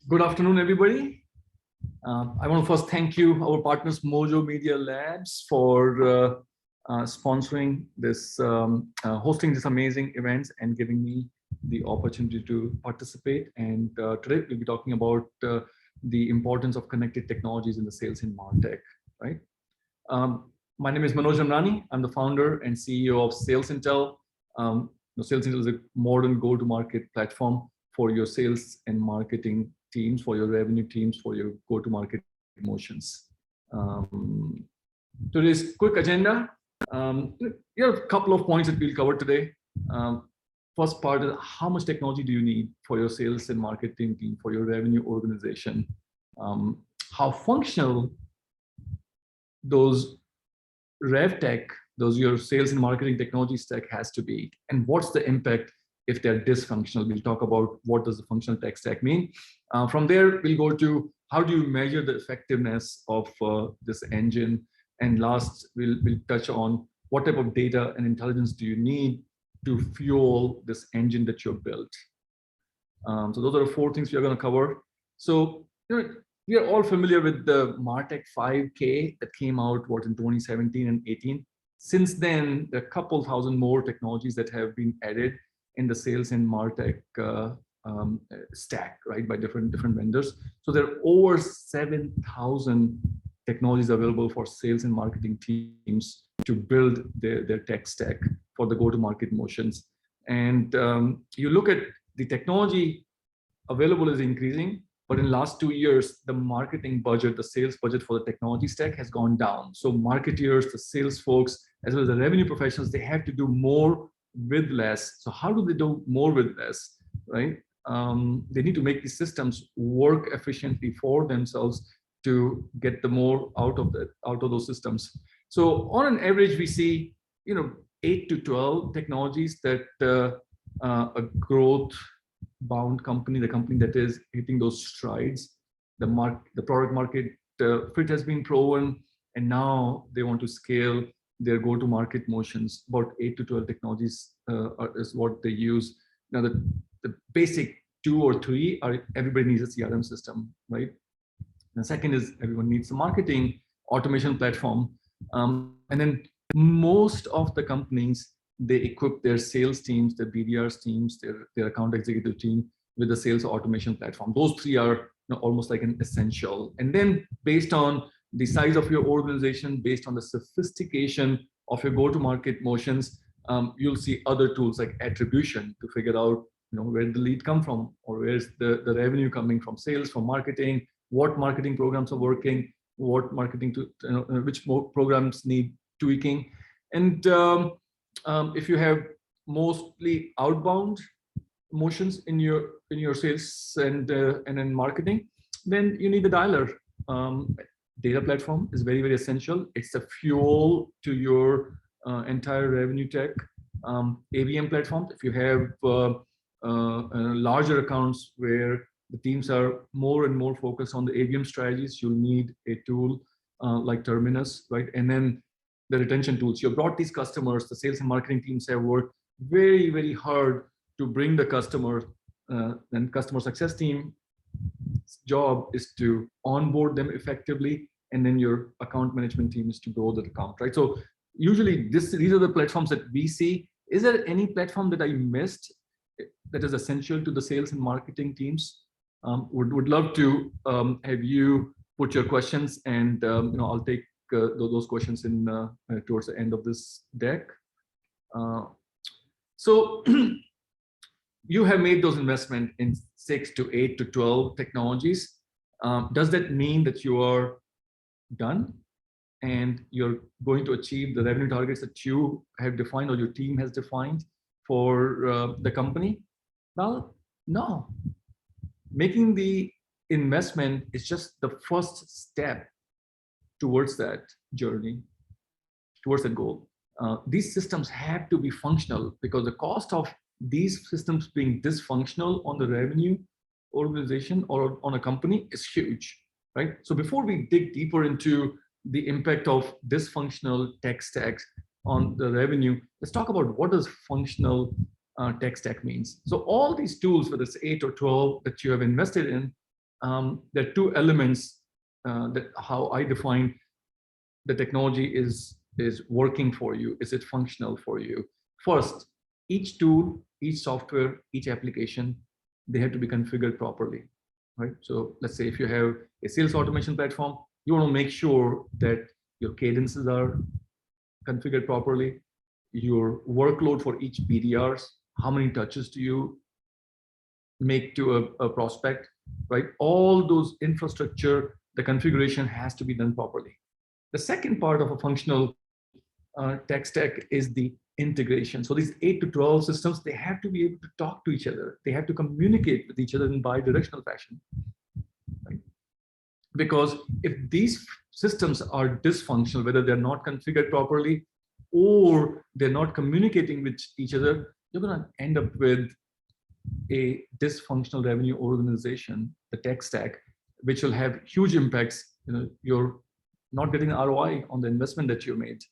Good afternoon, everybody. I want to first thank you, our partners, Mojo Media Labs, for sponsoring this, hosting this amazing events and giving me the opportunity to participate. And today we'll be talking about the importance of connected technologies in the sales and martech, right? My name is Manoj Amrani. I'm the founder and CEO of SalesIntel. SalesIntel is a modern go-to-market platform for your sales and marketing teams, for your revenue teams, for your go-to-market motions. Today's quick agenda. Here are a couple of points that we'll cover today. First part is how much technology do you need for your sales and marketing team, for your revenue organization? How functional those rev tech, those your sales and marketing technology stack has to be, and what's the impact if they're dysfunctional. We'll talk about what does the functional tech stack mean. From there, we'll go to how do you measure the effectiveness of this engine, and last, we'll touch on what type of data and intelligence do you need to fuel this engine that you've built. So those are the four things we are going to cover. So we are all familiar with the MarTech 5K that came out in 2017 and 18. Since then, there are a couple thousand more technologies that have been added in the sales and MarTech stack, right, by different vendors. So there are over 7,000 technologies available for sales and marketing teams to build their tech stack for the go-to-market motions. And you look at the technology available is increasing, but in the last 2 years, the marketing budget, the sales budget for the technology stack has gone down. So marketeers, the sales folks, as well as the revenue professionals, they have to do more with less. So how do they do more with less, right? They need to make these systems work efficiently for themselves to get the more out of those systems. So on an average, we see 8 to 12 technologies that a growth bound company, the company that is hitting those strides, the product market fit has been proven, and now they want to scale their go-to-market motions. About 8 to 12 technologies is what they use. Now, the basic 2 or 3 are everybody needs a CRM system, right? The second is everyone needs a marketing automation platform. And then most of the companies, they equip their sales teams, their BDRs teams, their account executive team with the sales automation platform. Those 3 are almost like an essential. And then based on the size of your organization, based on the sophistication of your go-to-market motions, you'll see other tools like attribution to figure out where the lead come from, or where's the revenue coming from, sales, from marketing, what marketing programs are working, what marketing which programs need tweaking. And if you have mostly outbound motions in your sales and in marketing, then you need the dialer. Data platform is very, very essential. It's the fuel to your entire revenue tech. ABM platform, if you have larger accounts where the teams are more and more focused on the ABM strategies, you'll need a tool like Terminus, right? And then the retention tools. You brought these customers, the sales and marketing teams have worked very, very hard to bring the customer, and customer success team job is to onboard them effectively, and then your account management team is to grow the account, right? So usually these are the platforms that we see. Is there any platform that I missed that is essential to the sales and marketing teams? Would love to have you put your questions, and I'll take those questions in towards the end of this deck. So you have made those investments in 6 to 8 to 12 technologies. Does that mean that you are done and you're going to achieve the revenue targets that you have defined or your team has defined for the company? Well, no. Making the investment is just the first step towards that journey, towards that goal. These systems have to be functional, because the cost of these systems being dysfunctional on the revenue organization or on a company is huge, right? So before we dig deeper into the impact of dysfunctional tech stacks on the revenue, let's talk about what does functional tech stack means. So all these tools, whether it's 8 or 12 that you have invested in, there are two elements that how I define the technology is working for you. Is it functional for you? First, each tool, each software, each application, they have to be configured properly, right? So let's say if you have a sales automation platform, you want to make sure that your cadences are configured properly, your workload for each BDRs, how many touches do you make to a prospect, right? All those infrastructure, the configuration has to be done properly. The second part of a functional tech stack is the integration. So these 8 to 12 systems, they have to be able to talk to each other. They have to communicate with each other in bi-directional fashion, right? Because if these systems are dysfunctional, whether they're not configured properly or they're not communicating with each other, you're going to end up with a dysfunctional revenue organization, the tech stack, which will have huge impacts. You're not getting ROI on the investment that you made.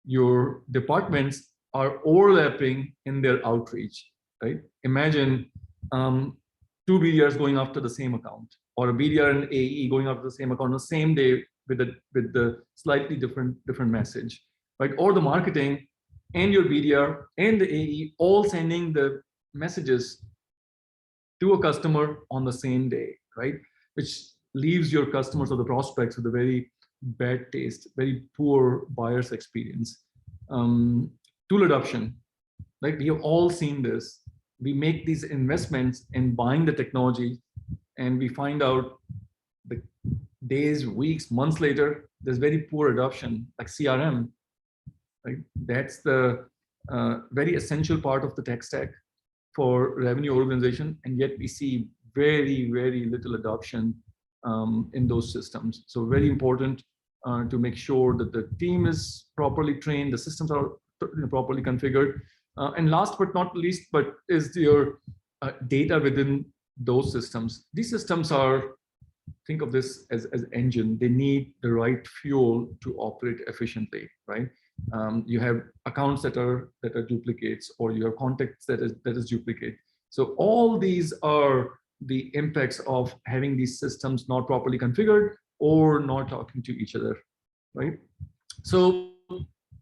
Your departments are overlapping in their outreach, right? Imagine 2 BDRs going after the same account, or a BDR and AE going after the same account on the same day with the slightly different message, right? Or the marketing and your BDR and the AE all sending the messages to a customer on the same day, right? Which leaves your customers or the prospects with a very bad taste, very poor buyer's experience. Tool adoption, right? We have all seen this. We make these investments in buying the technology, and we find out the days, weeks, months later, there's very poor adoption, like CRM, right? That's the very essential part of the tech stack for revenue organization, and yet we see very, very little adoption in those systems. So very important to make sure that the team is properly trained, the systems are properly configured. And last but not least, but is your data within those systems. These systems are, think of this as engine. They need the right fuel to operate efficiently, right? You have accounts that are duplicates, or you have contacts that is duplicate. So all these are the impacts of having these systems not properly configured or not talking to each other, right? So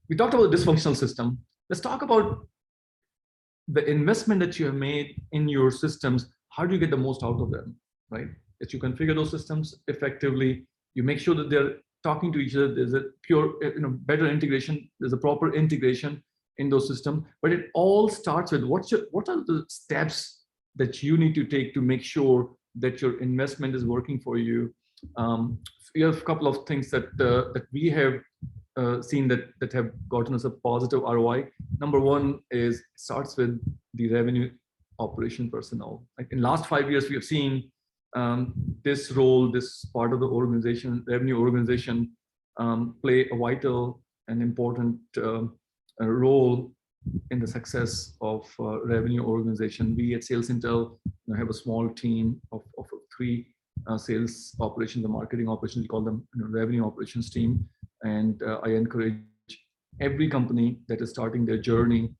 we talked about the dysfunctional system. Let's talk about the investment that you have made in your systems. How do you get the most out of them, right? That you configure those systems effectively. You make sure that they're talking to each other. There's a pure, better integration. There's a proper integration in those systems. But it all starts with what are the steps that you need to take to make sure that your investment is working for you. We have a couple of things that we have seen that have gotten us a positive ROI. Number one is starts with the revenue operation personnel. Like in last 5 years, we have seen this role, this part of the organization, revenue organization, play a vital and important role in the success of revenue organization. We at SalesIntel have a small team of 3 sales operations, the marketing operations, we call them revenue operations team. And I encourage every company that is starting their journey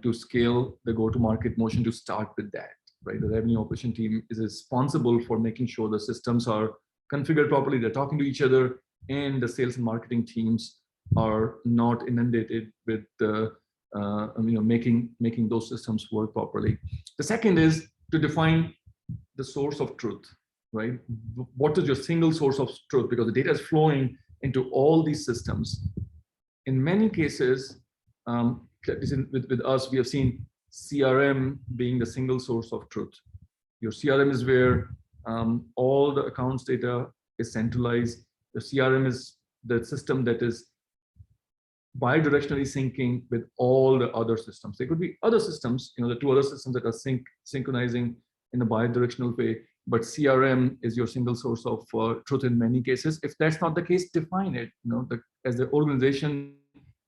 to scale the go-to-market motion to start with that, right? The revenue operation team is responsible for making sure the systems are configured properly, they're talking to each other, and the sales and marketing teams are not inundated with making those systems work properly. The second is to define the source of truth, right? What is your single source of truth? Because the data is flowing into all these systems. In many cases, with us, we have seen CRM being the single source of truth. Your CRM is where all the accounts data is centralized. The CRM is the system that is bi-directionally syncing with all the other systems. There could be other systems, the 2 other systems that are synchronizing in a bi-directional way, but CRM is your single source of truth in many cases. If that's not the case, define it. As the organization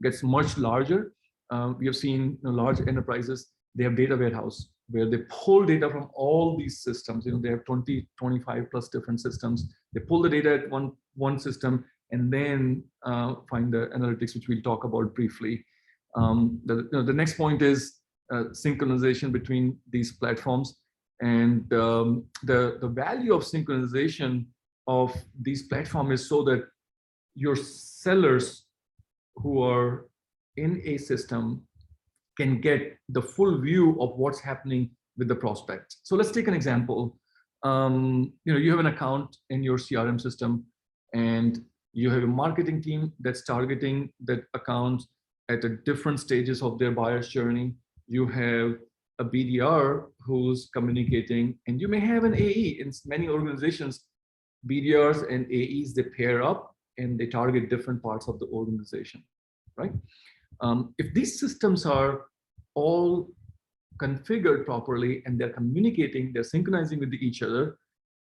gets much larger, we have seen large enterprises, they have data warehouse where they pull data from all these systems. They have 20, 25 plus different systems. They pull the data at one system and then find the analytics, which we'll talk about briefly. The next point is synchronization between these platforms. And the value of synchronization of these platforms is so that your sellers who are in a system can get the full view of what's happening with the prospect. So let's take an example. You have an account in your CRM system, and you have a marketing team that's targeting that account at the different stages of their buyer's journey. You have a BDR who's communicating, and you may have an AE. In many organizations, BDRs and AEs, they pair up and they target different parts of the organization, right? If these systems are all configured properly and they're communicating, they're synchronizing with each other,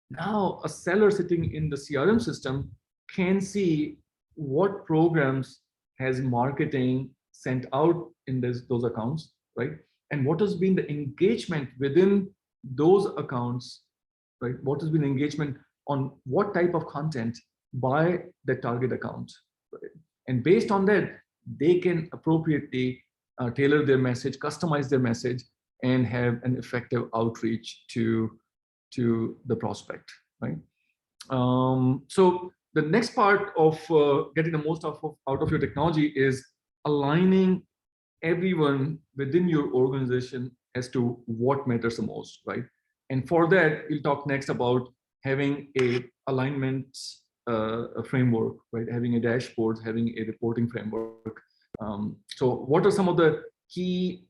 now a seller sitting in the CRM system can see what programs has marketing sent out in those accounts, right? And what has been the engagement within those accounts, right? What has been the engagement on what type of content by the target account, right? And based on that, they can appropriately tailor their message, customize their message, and have an effective outreach to the prospect, right? So the next part of getting the most out of your technology is aligning everyone within your organization as to what matters the most, right? And for that, we'll talk next about having a alignment a framework, right? Having a dashboard, having a reporting framework. So what are some of the key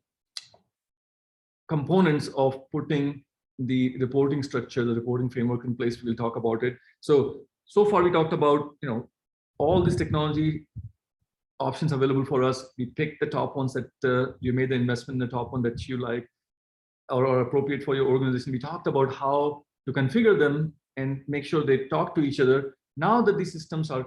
components of putting the reporting structure, the reporting framework in place? We'll talk about it. So far we talked about, all this technology options available for us. We picked the top ones that you made the investment in the top one that you like or are appropriate for your organization. We talked about how to configure them and make sure they talk to each other. Now that these systems are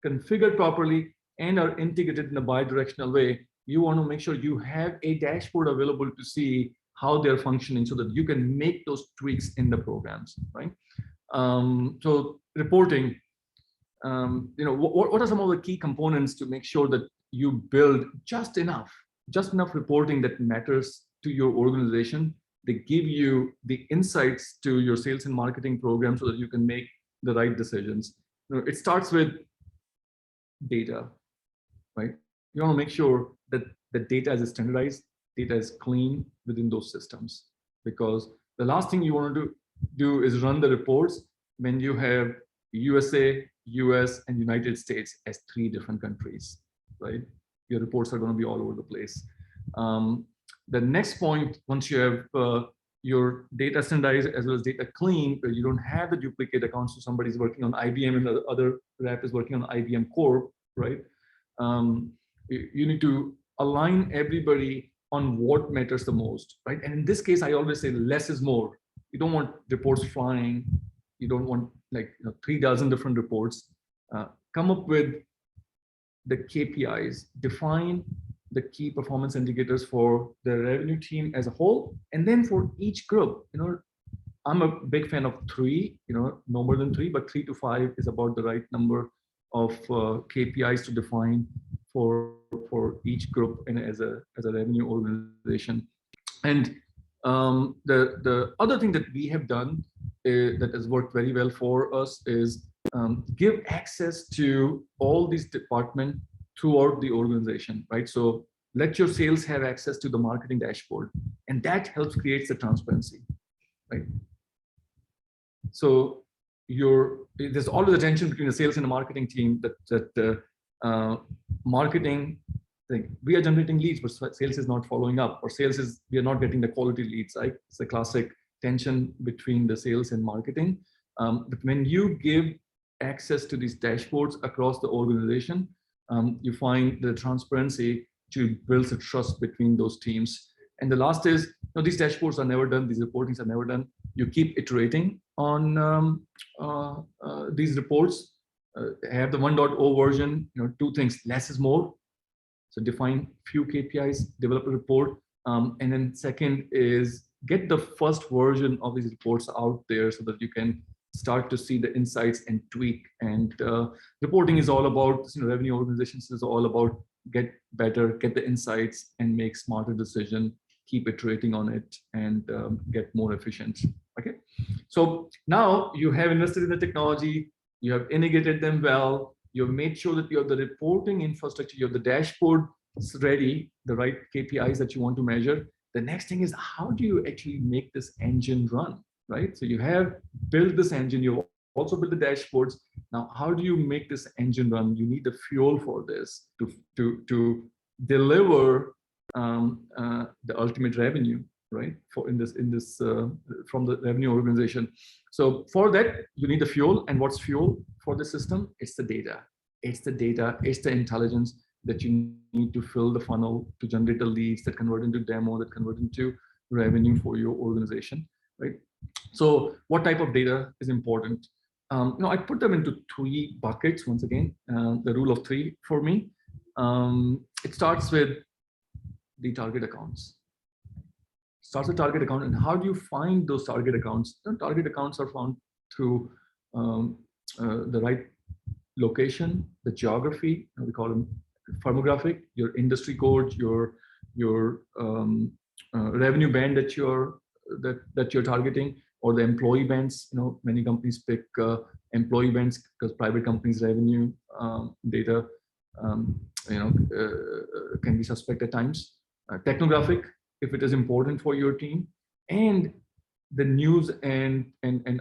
configured properly and are integrated in a bi-directional way, you want to make sure you have a dashboard available to see how they're functioning so that you can make those tweaks in the programs, right? So reporting, what are some of the key components to make sure that you build just enough reporting that matters to your organization? They give you the insights to your sales and marketing program so that you can make the right decisions. It starts with data, right? You want to make sure that the data is standardized, data is clean within those systems, because the last thing you want to do is run the reports when you have USA, US, and United States as 3 different countries, right? Your reports are going to be all over the place. The next point, once you have your data standardized as well as data clean, where you don't have the duplicate accounts, so somebody's working on IBM and the other rep is working on IBM Core, right? You need to align everybody on what matters the most, right? And in this case, I always say less is more. You don't want reports flying. You don't want 3 dozen different reports. Come up with the KPIs, define the key performance indicators for the revenue team as a whole, and then for each group. I'm a big fan of 3, no more than 3, but 3 to 5 is about the right number of KPIs to define for each group and as a revenue organization. And the other thing that we have done that has worked very well for us is give access to all these departments throughout the organization, right? So let your sales have access to the marketing dashboard, and that helps create the transparency, right? So there's always a tension between the sales and the marketing team that marketing, we are generating leads, but sales is not following up, or we are not getting the quality leads, right? It's a classic tension between the sales and marketing. But when you give access to these dashboards across the organization, you find the transparency to build the trust between those teams. And the last is, these dashboards are never done, these reportings are never done. You keep iterating on these reports. Have the 1.0 version, 2 things, less is more. So define few KPIs, develop a report. And then second is get the first version of these reports out there so that you can start to see the insights and tweak. And reporting is all about, revenue organizations is all about get better, get the insights and make smarter decision, keep iterating on it and get more efficient. Okay, so now you have invested in the technology, you have integrated them well, you have made sure that you have the reporting infrastructure, you have the dashboard ready, the right KPIs that you want to measure. The next thing is, how do you actually make this engine run, right? So you have built this engine, you also build the dashboards. Now, how do you make this engine run? You need the fuel for this to deliver the ultimate revenue, right? For in this from the revenue organization. So for that, you need the fuel. And what's fuel for the system? It's the data. It's the data. It's the intelligence that you need to fill the funnel to generate the leads that convert into demo, that convert into revenue for your organization, right? So what type of data is important? I put them into 3 buckets. Once again, the rule of 3 for me. It starts with the target accounts. Starts with target account, and how do you find those target accounts? The target accounts are found through the right location, the geography, we call them firmographic, your industry code, your revenue band that you're targeting, or the employee bands. Many companies pick employee bands because private companies' revenue data can be suspect at times. Technographic, if it is important for your team, and the news and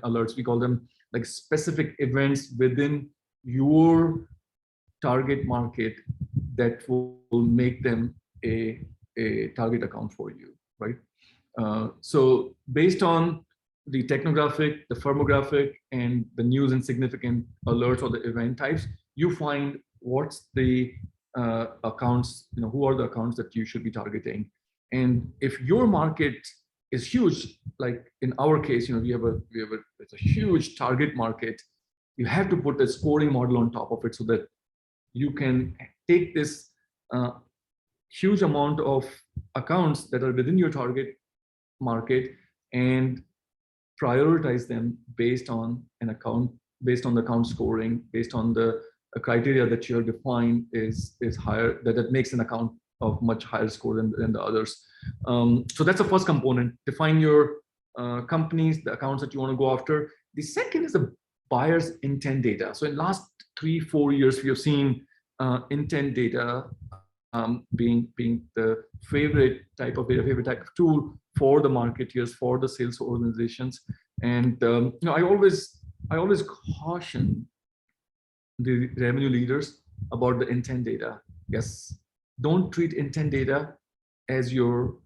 alerts. We call them like specific events within your target market that will make them a target account for you, right? So based on the technographic, the firmographic, and the news and significant alerts or the event types, you find what's the accounts, who are the accounts that you should be targeting. And if your market is huge, like in our case, it's a huge target market, you have to put a scoring model on top of it so that you can take this huge amount of accounts that are within your target market and prioritize them based on an account, based on the account scoring, based on the criteria that you have defined is higher, that makes an account of much higher score than the others. So that's the first component. Define your companies, the accounts that you want to go after. The second is the buyer's intent data. So in last 3-4 years, we have seen intent data being the favorite type of tool for the marketeers, for the sales organizations. And I always caution the revenue leaders about the intent data. Yes, don't treat intent data as your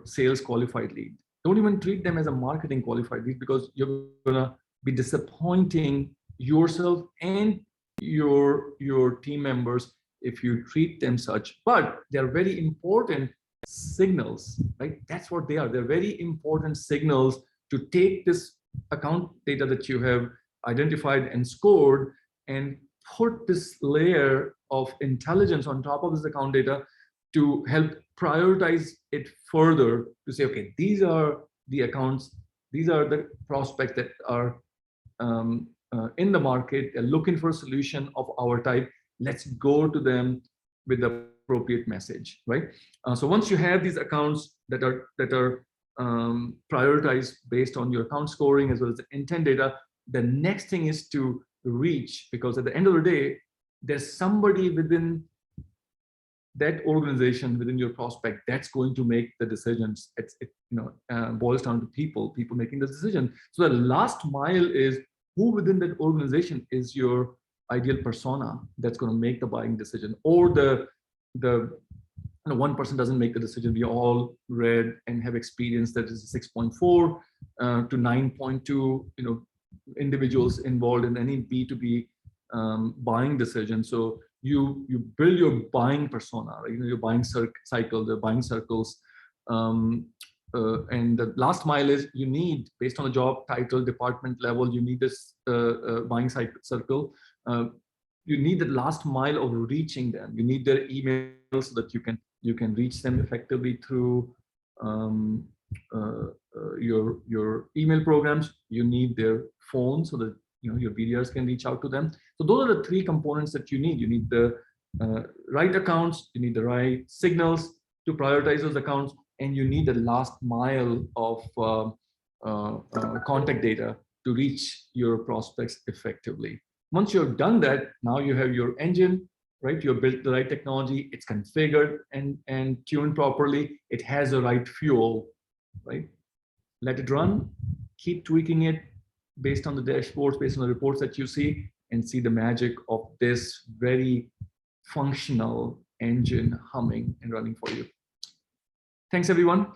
sales qualified lead. Don't even treat them as a marketing qualified lead, because you're gonna be disappointing yourself and your team members if you treat them such. But they're very important signals, right? That's what they are. They're very important signals to take this account data that you have identified and scored and put this layer of intelligence on top of this account data to help prioritize it further, to say, okay, these are the accounts, these are the prospects that are in the market, they're looking for a solution of our type. Let's go to them with the appropriate message, right? So once you have these accounts that are prioritized based on your account scoring as well as the intent data, the next thing is to reach, because at the end of the day, there's somebody within that organization, within your prospect, that's going to make the decisions. It boils down to people making the decision. So the last mile is who within that organization is your ideal persona that's going to make the buying decision, or the one person doesn't make the decision. We all read and have experienced that is 6.4 to 9.2 individuals involved in any B2B buying decision. So you build your buying persona, right? Your buying cycle, the buying circles, and the last mile is you need, based on the job title, department level, you need this buying circle. You need the last mile of reaching them. You need their emails so that you can reach them effectively through your email programs. You need their phone so that your BDRs can reach out to them. So those are the 3 components that you need. You need the right accounts, you need the right signals to prioritize those accounts, and you need the last mile of contact data to reach your prospects effectively. Once you've done that, now you have your engine, right? You've built the right technology, it's configured and tuned properly, it has the right fuel, right? Let it run, keep tweaking it based on the dashboards, based on the reports that you see, and see the magic of this very functional engine humming and running for you. Thanks, everyone.